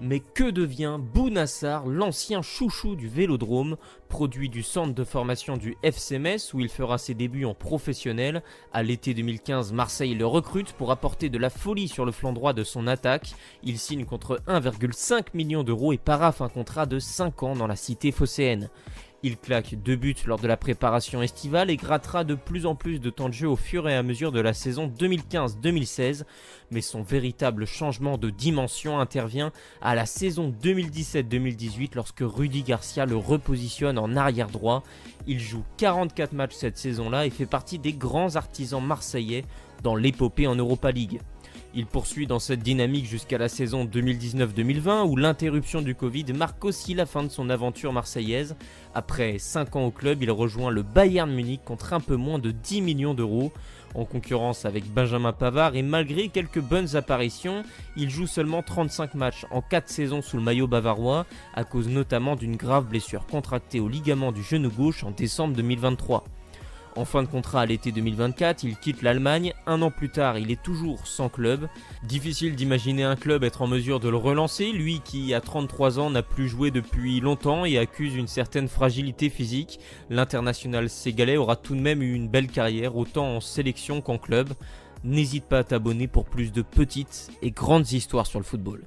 Mais que devient Bounassar, l'ancien chouchou du Vélodrome, produit du centre de formation du FC Metz où il fera ses débuts en professionnel. À l'été 2015, Marseille le recrute pour apporter de la folie sur le flanc droit de son attaque. Il signe contre 1,5 million d'euros et paraffe un contrat de 5 ans dans la cité phocéenne. Il claque 2 buts lors de la préparation estivale et grattera de plus en plus de temps de jeu au fur et à mesure de la saison 2015-2016, mais son véritable changement de dimension intervient à la saison 2017-2018 lorsque Rudy Garcia le repositionne en arrière droit. Il joue 44 matchs cette saison-là et fait partie des grands artisans marseillais dans l'épopée en Europa League. Il poursuit dans cette dynamique jusqu'à la saison 2019-2020 où l'interruption du Covid marque aussi la fin de son aventure marseillaise. Après 5 ans au club, il rejoint le Bayern Munich contre un peu moins de 10 millions d'euros. En concurrence avec Benjamin Pavard et malgré quelques bonnes apparitions, il joue seulement 35 matchs en 4 saisons sous le maillot bavarois à cause notamment d'une grave blessure contractée au ligament du genou gauche en décembre 2023. En fin de contrat à l'été 2024, il quitte l'Allemagne. 1 an plus tard, il est toujours sans club. Difficile d'imaginer un club être en mesure de le relancer, lui qui, à 33 ans, n'a plus joué depuis longtemps et accuse une certaine fragilité physique. L'international sénégalais aura tout de même eu une belle carrière, autant en sélection qu'en club. N'hésite pas à t'abonner pour plus de petites et grandes histoires sur le football.